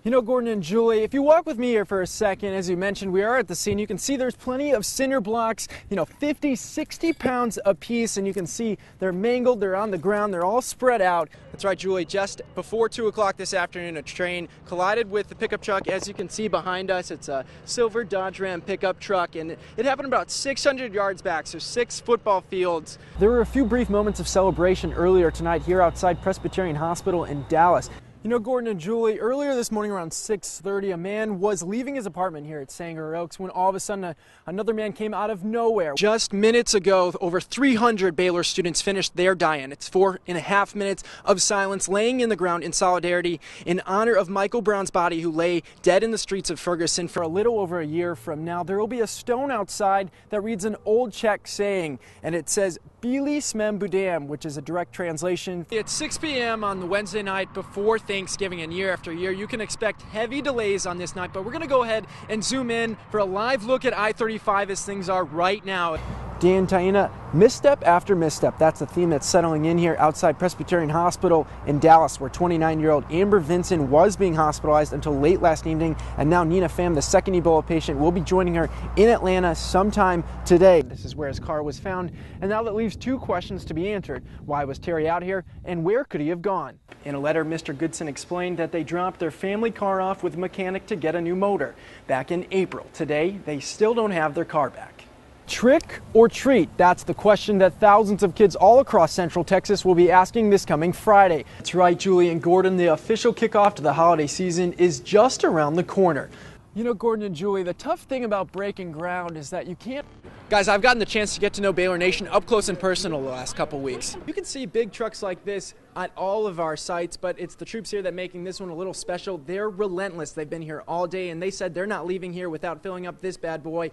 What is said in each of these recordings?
You know, Gordon and Julie, if you walk with me here for a second, as you mentioned, we are at the scene. You can see there's plenty of cinder blocks, 50, 60 pounds apiece, and you can see they're mangled, they're on the ground, they're all spread out. That's right, Julie, just before 2 o'clock this afternoon, a train collided with the pickup truck. As you can see behind us, it's a silver Dodge Ram pickup truck, and it happened about 600 yards back, so 6 football fields. There were a few brief moments of celebration earlier tonight here outside Presbyterian Hospital in Dallas. You know, Gordon and Julie, earlier this morning around 6:30, a man was leaving his apartment here at Sanger Oaks when all of a sudden another man came out of nowhere. Just minutes ago, over 300 Baylor students finished their die-in. It's 4.5 minutes of silence laying in the ground in solidarity in honor of Michael Brown's body, who lay dead in the streets of Ferguson. For a little over a year from now, there will be a stone outside that reads an old Czech saying, and it says, Bili smem budam, which is a direct translation. It's 6 p.m. on the Wednesday night before Thanksgiving, and year after year you can expect heavy delays on this night, but we're going to go ahead and zoom in for a live look at I-35 as things are right now. Dan Taina, misstep after misstep. That's the theme that's settling in here outside Presbyterian Hospital in Dallas, where 29-year-old Amber Vinson was being hospitalized until late last evening, and now Nina Pham, the second Ebola patient, will be joining her in Atlanta sometime today. This is where his car was found, and now that leaves 2 questions to be answered. Why was Terry out here, and where could he have gone? In a letter, Mr. Goodson explained that they dropped their family car off with a mechanic to get a new motor back in April. Today, they still don't have their car back. Trick or treat? That's the question that thousands of kids all across Central Texas will be asking this coming Friday. That's right, Julie and Gordon, the official kickoff to the holiday season is just around the corner. You know, Gordon and Julie, the tough thing about breaking ground is that you can't... Guys, I've gotten the chance to get to know Baylor Nation up close and personal the last couple weeks. You can see big trucks like this at all of our sites, but it's the troops here that making this one a little special. They're relentless. They've been here all day, and they said they're not leaving here without filling up this bad boy.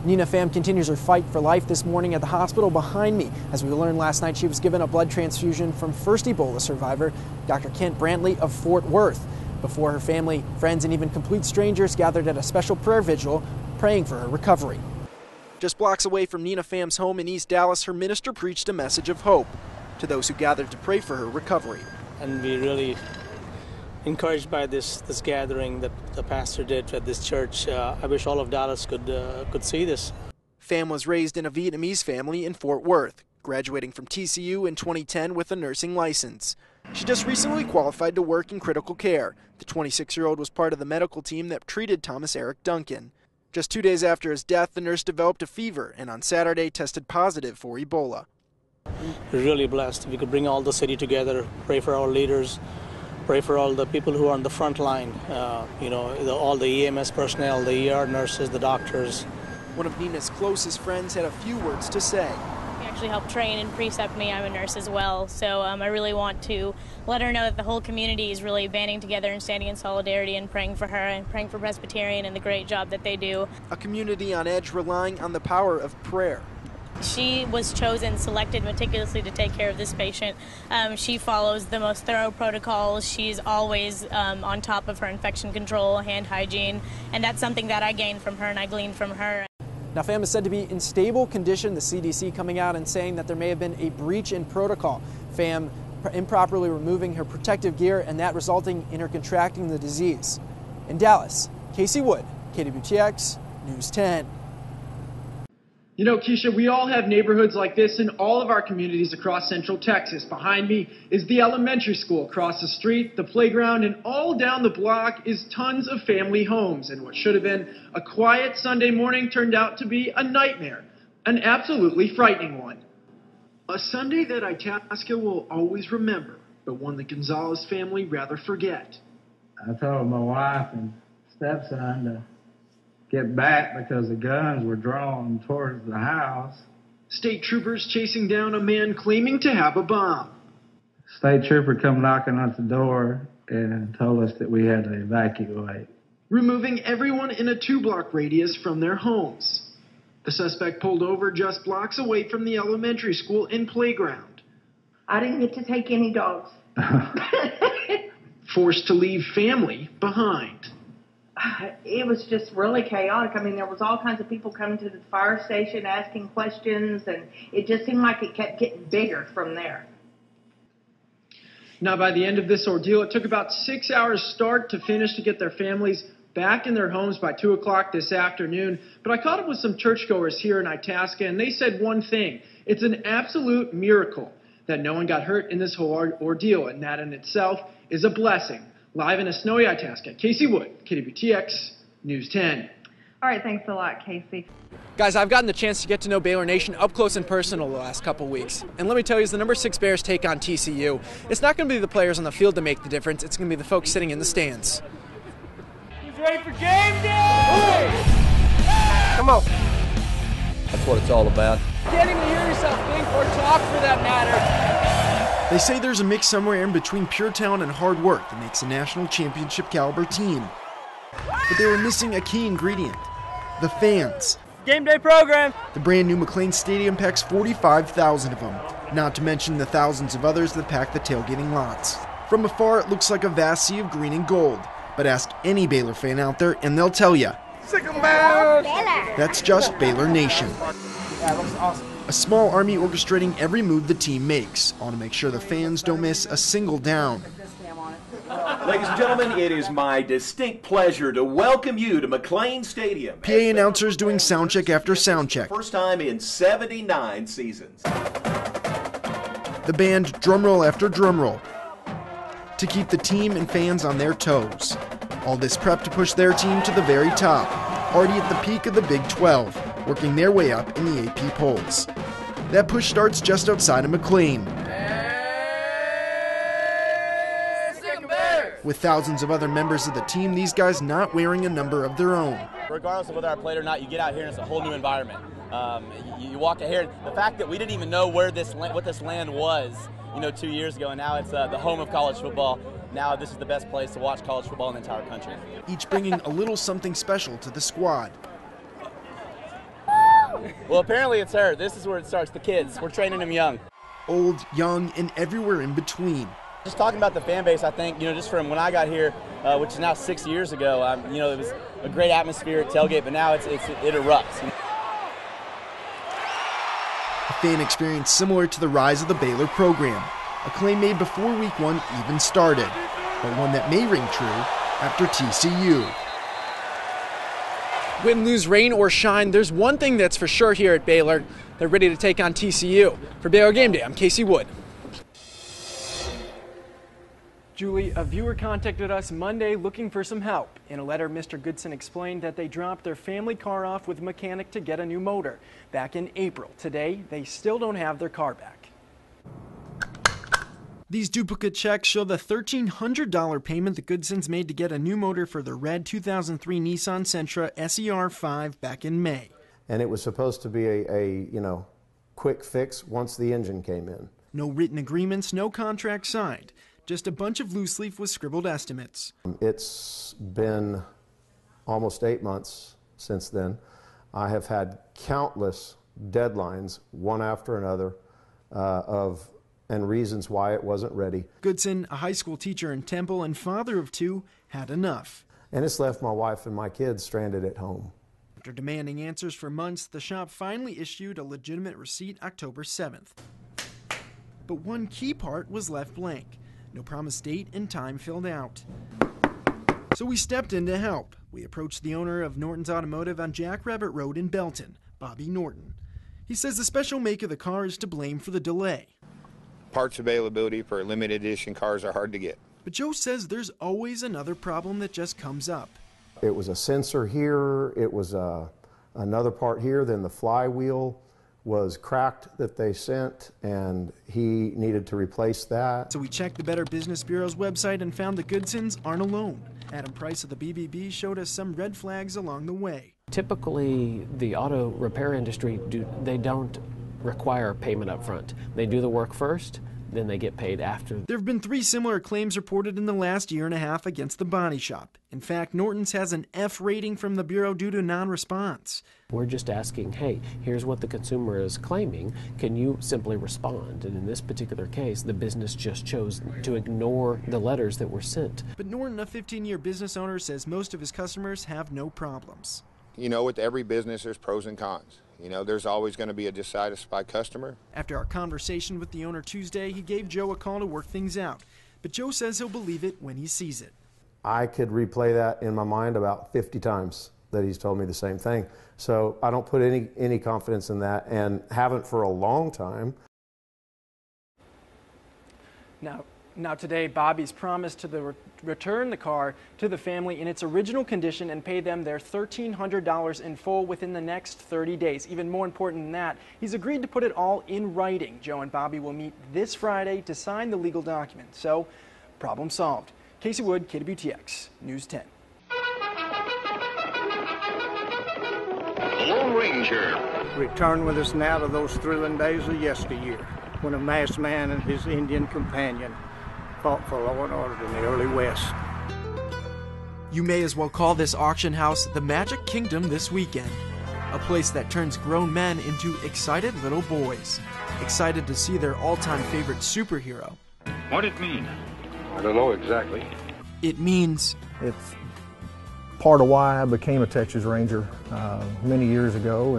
Nina Pham continues her fight for life this morning at the hospital behind me. As we learned last night, she was given a blood transfusion from first Ebola survivor, Dr. Kent Brantley of Fort Worth, before her family, friends, and even complete strangers gathered at a special prayer vigil praying for her recovery. Just blocks away from Nina Pham's home in East Dallas, her minister preached a message of hope to those who gathered to pray for her recovery. And we really encouraged by this gathering that the pastor did at this church. I wish all of Dallas could see this. Pham was raised in a Vietnamese family in Fort Worth, graduating from TCU in 2010 with a nursing license. She just recently qualified to work in critical care. The 26-year-old was part of the medical team that treated Thomas Eric Duncan. Just 2 days after his death, the nurse developed a fever and on Saturday tested positive for Ebola. We're really blessed. We could bring all the city together, pray for our leaders, pray for all the people who are on the front line, all the EMS personnel, the ER nurses, the doctors. One of Nina's closest friends had a few words to say. He actually helped train and precept me. I'm a nurse as well, so I really want to let her know that the whole community is really banding together and standing in solidarity and praying for her and praying for Presbyterian and the great job that they do. A community on edge relying on the power of prayer. She was chosen, selected meticulously to take care of this patient. She follows the most thorough protocols. She's always on top of her infection control, hand hygiene, and that's something that I gained from her and I gleaned from her. Now, Pham is said to be in stable condition, the CDC coming out and saying that there may have been a breach in protocol. Pham improperly removing her protective gear and that resulting in her contracting the disease. In Dallas, Casey Wood, KWTX News 10. You know, Keisha, we all have neighborhoods like this in all of our communities across Central Texas. Behind me is the elementary school. Across the street, the playground, and all down the block is tons of family homes. And what should have been a quiet Sunday morning turned out to be a nightmare, an absolutely frightening one. A Sunday that Itasca will always remember, but one the Gonzalez family rather forget. I told my wife and stepson to get back because the guns were drawn towards the house. State troopers chasing down a man claiming to have a bomb. State trooper come knocking at the door and told us that we had to evacuate. Removing everyone in a 2-block radius from their homes. The suspect pulled over just blocks away from the elementary school and playground. I didn't get to take any dogs. Forced to leave family behind. It was just really chaotic. I mean, there was all kinds of people coming to the fire station asking questions, and it just seemed like it kept getting bigger from there. Now, by the end of this ordeal, it took about 6 hours start to finish to get their families back in their homes by 2 o'clock this afternoon. But I caught up with some churchgoers here in Itasca, and they said one thing. It's an absolute miracle that no one got hurt in this whole ordeal, and that in itself is a blessing. Live in a snowy Itasca, Casey Wood, KWTX News 10. All right, thanks a lot, Casey. Guys, I've gotten the chance to get to know Baylor Nation up close and personal the last couple weeks. And let me tell you, as the number 6 Bears take on TCU, it's not going to be the players on the field to make the difference. It's going to be the folks sitting in the stands. Who's ready for game day? Come on. That's what it's all about. Getting to hear yourself think or talk for that matter. They say there's a mix somewhere in between pure talent and hard work that makes a national championship caliber team. But they were missing a key ingredient: the fans. Game day program. The brand new McLean Stadium packs 45,000 of them, not to mention the thousands of others that pack the tailgating lots. From afar, it looks like a vast sea of green and gold, but ask any Baylor fan out there and they'll tell you, that's just Baylor Nation. Yeah, it looks awesome. A small army orchestrating every move the team makes, all to make sure the fans don't miss a single down. Ladies and gentlemen, it is my distinct pleasure to welcome you to McLean Stadium. PA announcers doing soundcheck after soundcheck. First time in 79 seasons. The band drumroll after drumroll to keep the team and fans on their toes. All this prep to push their team to the very top, already at the peak of the Big 12, working their way up in the AP polls. That push starts just outside of McLean, with thousands of other members of the team, these guys not wearing a number of their own. Regardless of whether I played or not, you get out here and it's a whole new environment. You walk out here, the fact that we didn't even know what this land was, 2 years ago, and now it's the home of college football. Now this is the best place to watch college football in the entire country. Each bringing a little something special to the squad. Well, apparently it's her. This is where it starts, the kids. We're training them young. Old, young, and everywhere in between. Just talking about the fan base, I think, just from when I got here, which is now 6 years ago, it was a great atmosphere at tailgate, but now it erupts. A fan experience similar to the rise of the Baylor program, a claim made before week 1 even started, but one that may ring true after TCU. Win, lose, rain, or shine, there's one thing that's for sure here at Baylor. They're ready to take on TCU. For Baylor Game Day, I'm Casey Wood. Julie, a viewer contacted us Monday looking for some help. In a letter, Mr. Goodson explained that they dropped their family car off with a mechanic to get a new motor back in April. Today, they still don't have their car back. These duplicate checks show the $1,300 payment the Goodsons made to get a new motor for their red 2003 Nissan Sentra SER5 back in May. And it was supposed to be a quick fix once the engine came in. No written agreements, no contract signed. Just a bunch of loose leaf with scribbled estimates. It's been almost 8 months since then. I have had countless deadlines, one after another, and reasons why it wasn't ready. Goodson, a high school teacher in Temple and father of 2, had enough. And it's left my wife and my kids stranded at home. After demanding answers for months, the shop finally issued a legitimate receipt October 7th. But one key part was left blank. No promised date and time filled out. So we stepped in to help. We approached the owner of Norton's Automotive on Jackrabbit Road in Belton, Bobby Norton. He says the special make of the car is to blame for the delay. Parts availability for limited edition cars are hard to get. But Joe says there's always another problem that just comes up. It was a sensor here, it was another part here, then the flywheel was cracked that they sent, and he needed to replace that. So we checked the Better Business Bureau's website and found the Goodsons aren't alone. Adam Price of the BBB showed us some red flags along the way. Typically, the auto repair industry, they don't require payment up front. They do the work first, then they get paid after. There have been 3 similar claims reported in the last year and a half against the body shop. In fact, Norton's has an F rating from the Bureau due to non-response. We're just asking, hey, here's what the consumer is claiming. Can you simply respond? And in this particular case, the business just chose to ignore the letters that were sent. But Norton, a 15-year business owner, says most of his customers have no problems. With every business, there's pros and cons. There's always going to be a dissatisfied customer. After our conversation with the owner Tuesday, he gave Joe a call to work things out. but Joe says he'll believe it when he sees it. I could replay that in my mind about 50 times that he's told me the same thing. So I don't put any confidence in that, and haven't for a long time. Now today, Bobby's promised to return the car to the family in its original condition and pay them their $1,300 in full within the next 30 days. Even more important than that, he's agreed to put it all in writing. Joe and Bobby will meet this Friday to sign the legal document. So, problem solved. Casey Wood, KWTX, News 10. Lone Ranger. Return with us now to those thrilling days of yesteryear, when a masked man and his Indian companion fought for law and order in the early West. You may as well call this auction house the Magic Kingdom this weekend. A place that turns grown men into excited little boys. Excited to see their all-time favorite superhero. What it mean? I don't know exactly. It means... It's part of why I became a Texas Ranger many years ago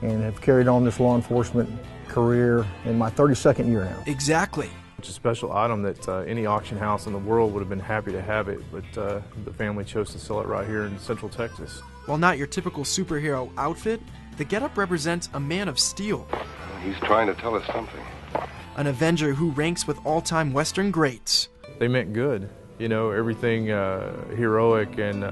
and have carried on this law enforcement career in my 32nd year now. Exactly. It's a special item that any auction house in the world would have been happy to have it, but the family chose to sell it right here in Central Texas. While not your typical superhero outfit, the getup represents a man of steel. He's trying to tell us something. An Avenger who ranks with all-time Western greats. They meant good, you know, everything heroic and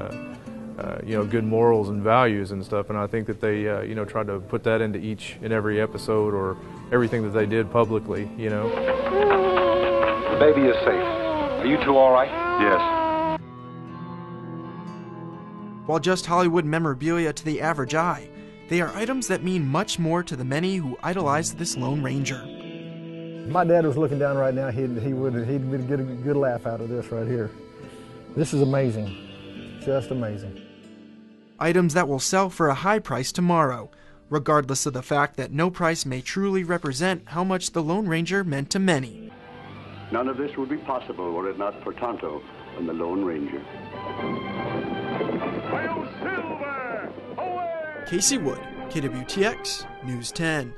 you know, good morals and values and stuff, and I think that they you know, tried to put that into each and every episode or everything that they did publicly, you know. The baby is safe. Are you two all right? Yes. While just Hollywood memorabilia to the average eye, they are items that mean much more to the many who idolize this Lone Ranger. If my dad was looking down right now, he'd get a good laugh out of this right here. This is amazing, just amazing. Items that will sell for a high price tomorrow, regardless of the fact that no price may truly represent how much the Lone Ranger meant to many. None of this would be possible were it not for Tonto and the Lone Ranger. Casey Wood, KWTX, News 10.